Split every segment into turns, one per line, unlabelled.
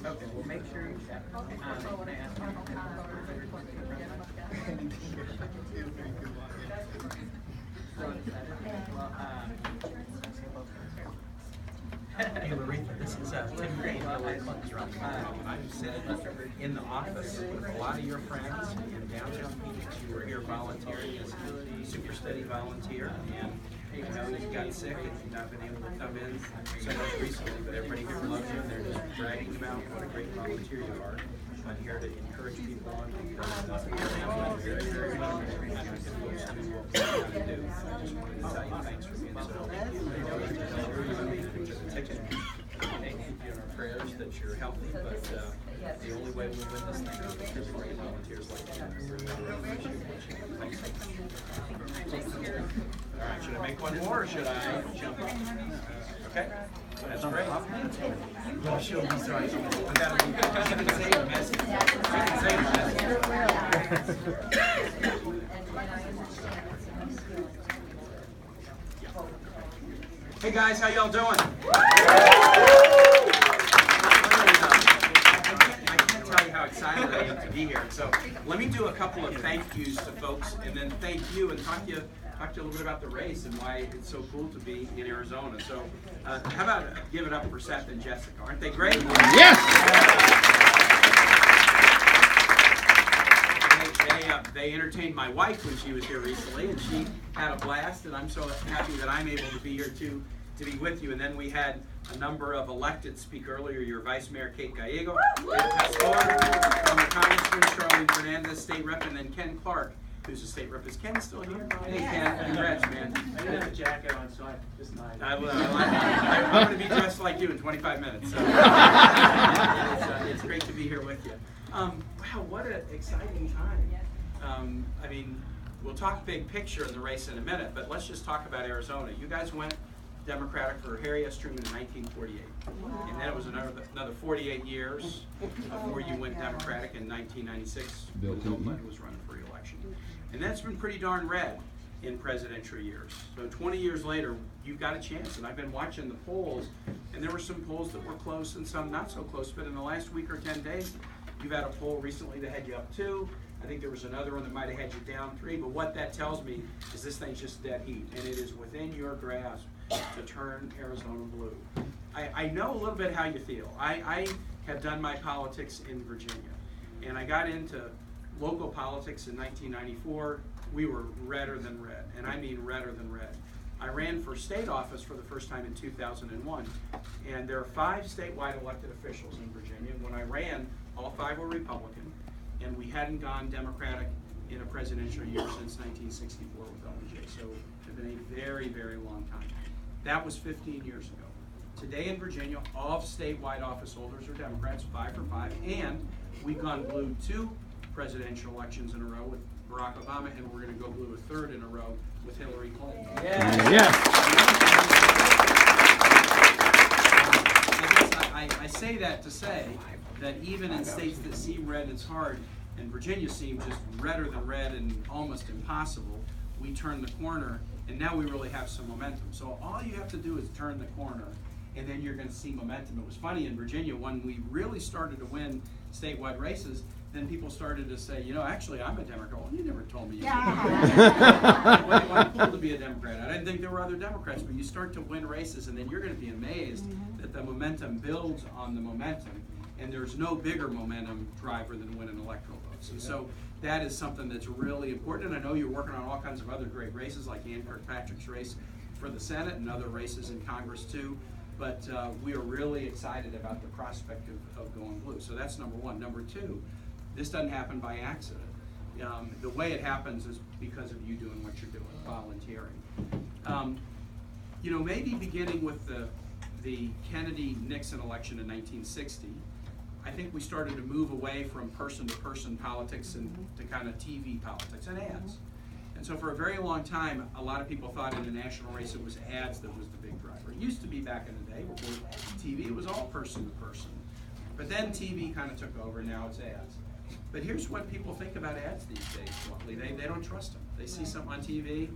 Okay, well, make sure you check. Hey, Laretha, this is Tim Green. I'm sitting in the office with a lot of your friends in downtown Phoenix. You were here volunteering as a super steady volunteer, and you know you got sick and you've not been able to come in so much recently, but everybody here loves you and they're just bragging about what a great volunteer you are. I'm here to encourage people on because I'm very, very much to do what we want to do. I just wanted to tell you thanks for being so helpful. I know that the ticket may keep you in our prayers that you're healthy, but the only way we win this thing is because of great volunteers like you. Thanks so much. All right, should I make one more or should I jump in? Okay, that's great. Well, she'll be sorry. She can say the message. She can say the message. Hey guys, how y'all doing? I can't tell you how excited I am to be here. So let me do a couple of thank yous to folks, and then thank you and talk to you a little bit about the race and why it's so cool to be in Arizona. So how about give it up for Seth and Jessica? Aren't they great?
Yes!
They entertained my wife when she was here recently, and she had a blast, and I'm so happy that I'm able to be here too, to be with you. And then we had a number of elected speak earlier, your Vice Mayor Kate Gallego, former Congressman Charlene Fernandez, State Rep, and then Ken Clark, who's a State Rep. Is Ken still here? Hey Ken, congrats, man.
I didn't have a jacket on, so I just lied.
I'm going to be dressed like you in 25 minutes. So. It's great to be here with you. Wow, what an exciting time. I mean, we'll talk big picture in the race in a minute, but let's just talk about Arizona. You guys went Democratic for Harry S. Truman in 1948. And then it was another 48 years before you went Democratic in 1996 when Bill Clinton was running for re-election. And that's been pretty darn red in presidential years. So 20 years later, you've got a chance. And I've been watching the polls, and there were some polls that were close and some not so close, but in the last week or 10 days, you've had a poll recently that had you up 2. I think there was another one that might have had you down 3, but what that tells me is this thing's just dead heat, and it is within your grasp to turn Arizona blue. I know a little bit how you feel. I have done my politics in Virginia, and I got into local politics in 1994. We were redder than red, and I mean redder than red. I ran for state office for the first time in 2001, and there are 5 statewide elected officials in Virginia. When I ran, all 5 were Republican, and we hadn't gone Democratic in a presidential year since 1964 with LBJ. So it's been a very, very long time. That was 15 years ago. Today in Virginia, all statewide office holders are Democrats, 5 for 5, and we've gone blue 2 presidential elections in a row with Barack Obama, and we're going to go blue a 3rd in a row with Hillary Clinton.
Yeah.
I say that to say that even in states that seem red, it's hard, and Virginia seemed just redder than red and almost impossible, we turned the corner, and now we really have some momentum. So all you have to do is turn the corner, and then you're going to see momentum. It was funny in Virginia, when we really started to win statewide races, then people started to say, you know, actually I'm a Democrat. Well, you never told me you were to be a Democrat. I didn't think there were other Democrats, but you start to win races, and then you're going to be amazed that the momentum builds on the momentum, and there's no bigger momentum driver than winning electoral votes. And so that is something that's really important, and I know you're working on all kinds of other great races, like Ann Kirkpatrick's race for the Senate and other races in Congress too, but we are really excited about the prospect of going blue. So that's number one. Number 2, this doesn't happen by accident. The way it happens is because of you doing what you're doing, volunteering. You know, maybe beginning with the Kennedy-Nixon election in 1960, I think we started to move away from person-to-person politics and to kind of TV politics and ads. And so for a very long time, a lot of people thought in a national race it was ads that was the big driver. It used to be back in the day before TV, it was all person-to-person. But then TV kind of took over, now it's ads. But here's what people think about ads these days, bluntly. They don't trust them. They see something on TV.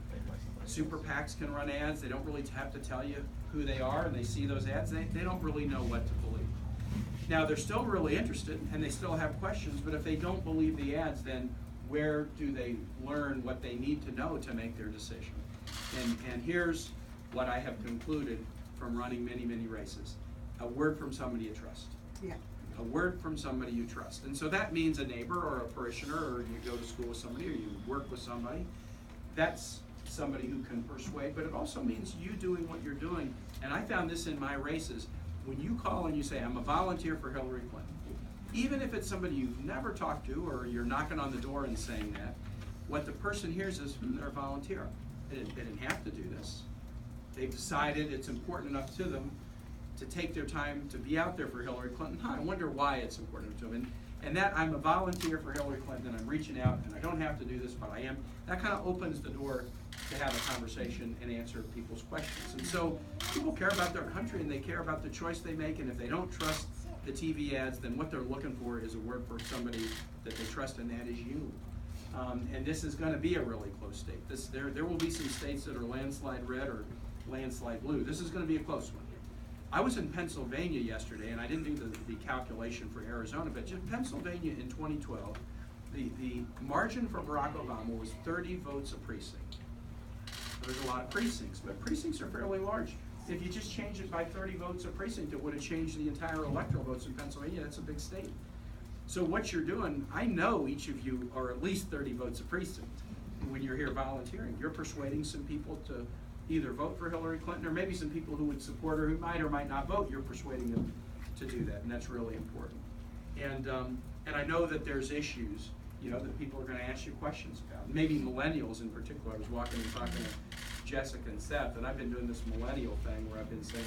Super PACs can run ads. They don't really have to tell you who they are, and they see those ads. They don't really know what to believe. Now, they're still really interested, and they still have questions, but if they don't believe the ads, then where do they learn what they need to know to make their decision? And here's what I have concluded from running many, many races. A word from somebody you trust.
Yeah.
A word from somebody you trust. And so that means a neighbor or a parishioner, or you go to school with somebody, or you work with somebody. That's somebody who can persuade, but it also means you doing what you're doing. And I found this in my races. When you call and you say, I'm a volunteer for Hillary Clinton, even if it's somebody you've never talked to, or you're knocking on the door and saying that, what the person hears is, they're a volunteer. They didn't have to do this. They've decided it's important enough to them to take their time to be out there for Hillary Clinton. I wonder why it's important to them. And that I'm a volunteer for Hillary Clinton, and I'm reaching out, and I don't have to do this, but I am. That kind of opens the door to have a conversation and answer people's questions. And so people care about their country, and they care about the choice they make, and if they don't trust the TV ads, then what they're looking for is a word for somebody that they trust, and that is you. And this is going to be a really close state. There will be some states that are landslide red or landslide blue. This is going to be a close one. I was in Pennsylvania yesterday, and I didn't do the calculation for Arizona, but just Pennsylvania in 2012, the margin for Barack Obama was 30 votes a precinct. There's a lot of precincts, but precincts are fairly large. If you just change it by 30 votes a precinct, it would have changed the entire electoral votes in Pennsylvania. That's a big state. So what you're doing, I know each of you are at least 30 votes a precinct. When you're here volunteering, you're persuading some people to either vote for Hillary Clinton, or maybe some people who would support her who might or might not vote. You're persuading them to do that, and that's really important. And I know that there's issues, that people are going to ask you questions about. Maybe millennials in particular. I was walking and talking to Jessica and Seth, and I've been doing this millennial thing where I've been saying,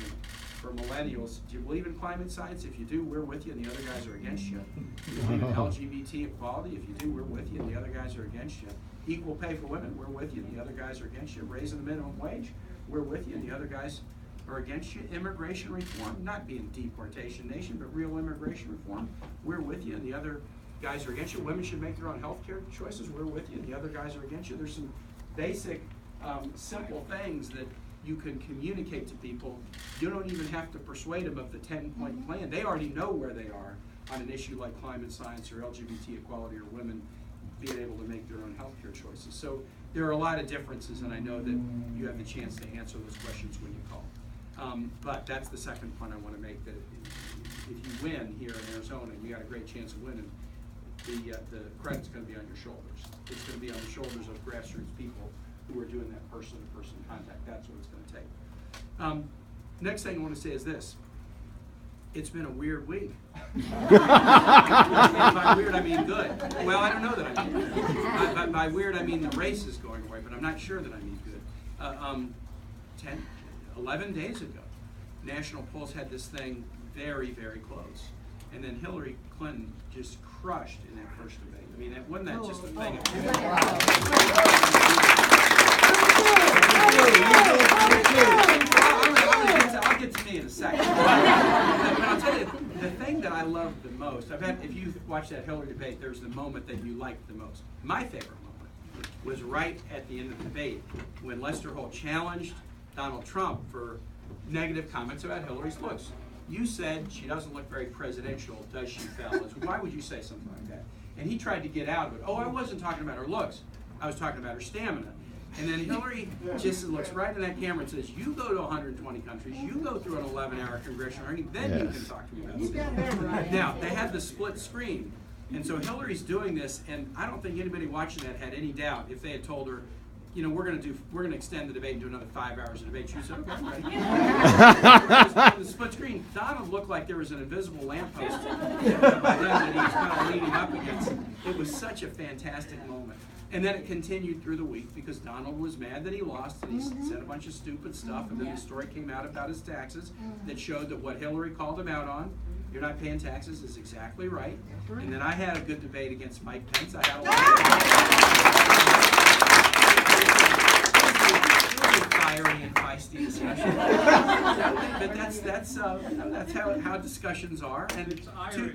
for millennials, do you believe in climate science? If you do, we're with you, and the other guys are against you. Do you believe in LGBT equality? If you do, we're with you, and the other guys are against you. Equal pay for women, we're with you, and the other guys are against you. Raising the minimum wage, we're with you, and the other guys are against you. Immigration reform, not being a deportation nation, but real immigration reform, we're with you, and the other guys are against you. Women should make their own health care choices, we're with you, and the other guys are against you. There's some basic, simple things that you can communicate to people. You don't even have to persuade them of the 10-point plan. They already know where they are on an issue like climate science or LGBT equality or women being able to make their own health care choices. So there are a lot of differences, and I know that you have the chance to answer those questions when you call. But that's the second point I want to make, that if you win here in Arizona, you got a great chance of winning, the credit's going to be on your shoulders. It's going to be on the shoulders of grassroots people who are doing that person-to-person contact. That's what it's going to take. Next thing I want to say is this. It's been a weird week. And by weird, I mean good. Well, I don't know that I mean good. By weird, I mean the race is going away, but I'm not sure that I mean good. 11 days ago, national polls had this thing very, very close. And then Hillary Clinton just crushed in that first debate. I mean, wasn't that just a thing I'll get to me in a second. But I'll tell you, the thing that I loved the most, if you watch that Hillary debate, there's the moment that you liked the most. My favorite moment was right at the end of the debate when Lester Holt challenged Donald Trump for negative comments about Hillary's looks. You said she doesn't look very presidential, does she, fellas? Why would you say something like that? And he tried to get out of it. Oh, I wasn't talking about her looks. I was talking about her stamina. And then Hillary just looks right in that camera and says, you go to 120 countries, you go through an 11-hour congressional hearing, then you can talk to me about stamina. Now, they had the split screen. And so Hillary's doing this, and I don't think anybody watching that had any doubt if they had told her, we're going to extend the debate and do another 5 hours of debate. She said, okay, I'm ready. The split screen, Donald looked like there was an invisible lamppost that he was kind of leaning up against. It was such a fantastic moment. And then it continued through the week because Donald was mad that he lost, and he said a bunch of stupid stuff, and then the story came out about his taxes that showed that what Hillary called him out on, you're not paying taxes, is exactly right. And then I had a good debate against Mike Pence. I had a lot of fiery and feisty discussion. But that's how discussions are. And
It's Irish.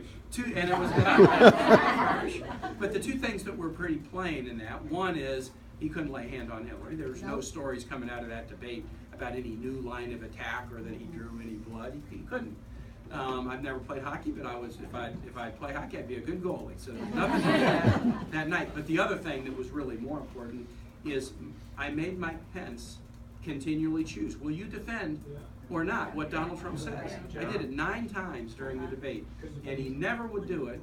and it was Irish. But the two things that were pretty plain in that, one is he couldn't lay hand on Hillary. There was no stories coming out of that debate about any new line of attack or that he drew any blood. He couldn't. I've never played hockey, but if I play hockey, I'd be a good goalie. So nothing like that night. But the other thing that was really more important is I made Mike Pence continually choose, will you defend or not what Donald Trump says? I did it 9 times during the debate, and he never would do it,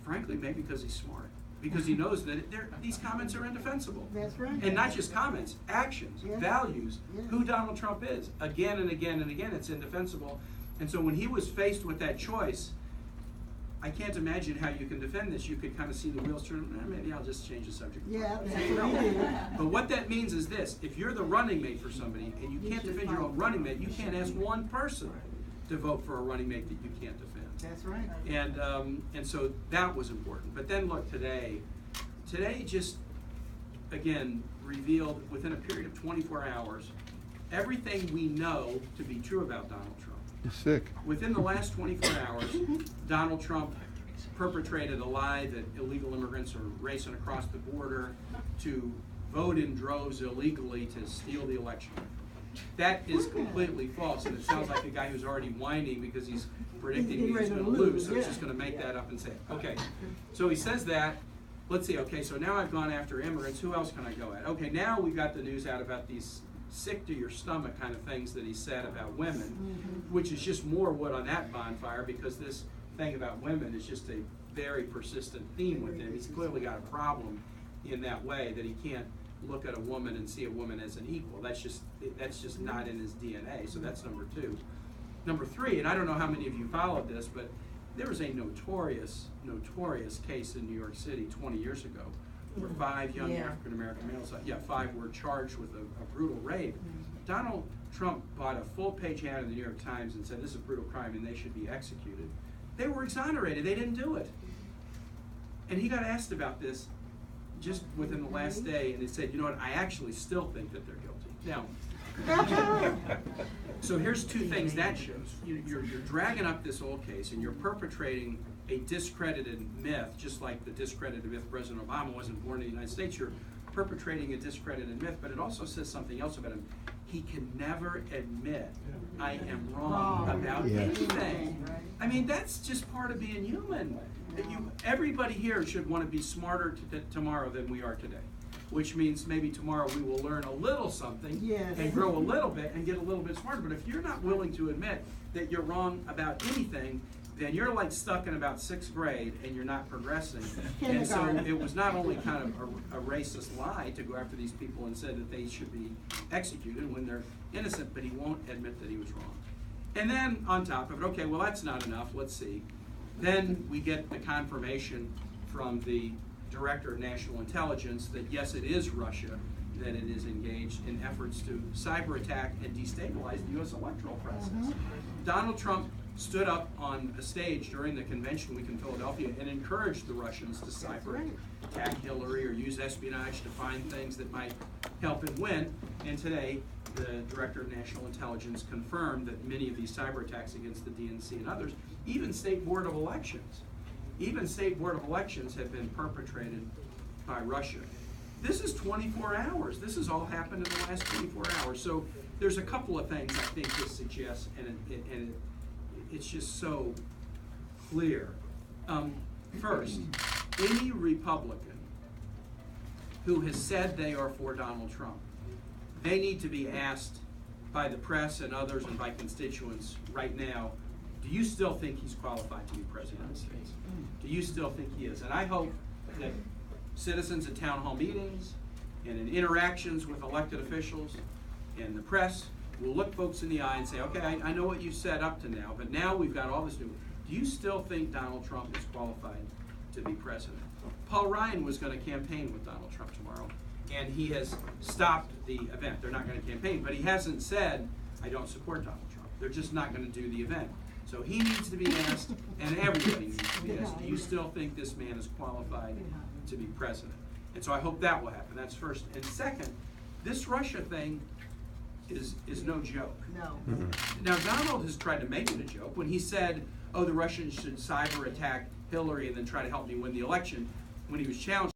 frankly, maybe because he's smart. Because he knows that these comments are indefensible.
That's right.
And not just comments, actions, values, who Donald Trump is. Again and again and again, it's indefensible. And so when he was faced with that choice, I can't imagine how you can defend this. You could kind of see the wheels turn. Maybe I'll just change the subject.
Yeah, that's what he did.
But what that means is this: if you're the running mate for somebody and you can't defend your own running mate, you can't ask one person to vote for a running mate that you can't defend.
That's right.
And so that was important. But then look, today just again revealed within a period of 24 hours everything we know to be true about Donald Trump.
You're sick.
Within the last 24 hours, Donald Trump perpetrated a lie that illegal immigrants are racing across the border to vote in droves illegally to steal the election. That is completely false, and it sounds like a guy who's already whining because he's predicting he's going to lose, so he's just going to make that up and say it. Okay, so he says that. Let's see, okay, so now I've gone after immigrants. Who else can I go at? Okay, now we got the news out about these sick to your stomach kind of things that he said about women, which is just more wood on that bonfire, because this thing about women is just a very persistent theme with him. He's clearly got a problem in that way, that he can't look at a woman and see a woman as an equal. That's just not in his DNA. So that's number 2. Number 3, and I don't know how many of you followed this, but there was a notorious case in New York City 20 years ago where 5 young African American males, 5 were charged with a brutal rape. Donald Trump bought a full-page ad in the New York Times and said this is a brutal crime and they should be executed. They were exonerated. They didn't do it. And he got asked about this just within the last day, and he said, you know what, I actually still think that they're guilty. Now, so here's 2 things that shows. You're dragging up this old case, and you're perpetrating a discredited myth, just like the discredited myth President Obama wasn't born in the United States. You're perpetrating a discredited myth, but it also says something else about him. He can never admit, I am wrong about anything. I mean, that's just part of being human. Everybody here should want to be smarter tomorrow than we are today, which means maybe tomorrow we will learn a little something and grow a little bit and get a little bit smarter. But if you're not willing to admit that you're wrong about anything, then you're like stuck in about 6th grade and you're not progressing. And so it was not only kind of a racist lie to go after these people and say that they should be executed when they're innocent, but he won't admit that he was wrong. And then on top of it, okay, well that's not enough, let's see. Then we get the confirmation from the Director of National Intelligence that yes, it is Russia, that it is engaged in efforts to cyber attack and destabilize the U.S. electoral process. Donald Trump stood up on a stage during the convention week in Philadelphia and encouraged the Russians to cyber attack Hillary or use espionage to find things that might help him win. And today, the Director of National Intelligence confirmed that many of these cyber attacks against the DNC and others, even State Board of Elections have been perpetrated by Russia. This is 24 hours. This has all happened in the last 24 hours. So there's a couple of things I think this suggests, and it's just so clear. First, any Republican who has said they are for Donald Trump, they need to be asked by the press and others and by constituents right now, do you still think he's qualified to be President of the United States? Do you still think he is? And I hope that citizens at town hall meetings and in interactions with elected officials and the press will look folks in the eye and say, okay, I know what you said up to now, but now we've got all this new. Do you still think Donald Trump is qualified to be president? Paul Ryan was going to campaign with Donald Trump tomorrow, and he has stopped the event. They're not going to campaign, but he hasn't said, I don't support Donald Trump. They're just not going to do the event. So he needs to be asked, and everybody needs to be asked, do you still think this man is qualified to be president? And so I hope that will happen. That's first. And second, this Russia thing, is no joke.
No.
Now, Donald has tried to make it a joke when he said, oh, the Russians should cyber attack Hillary and then try to help me win the election. When he was challenged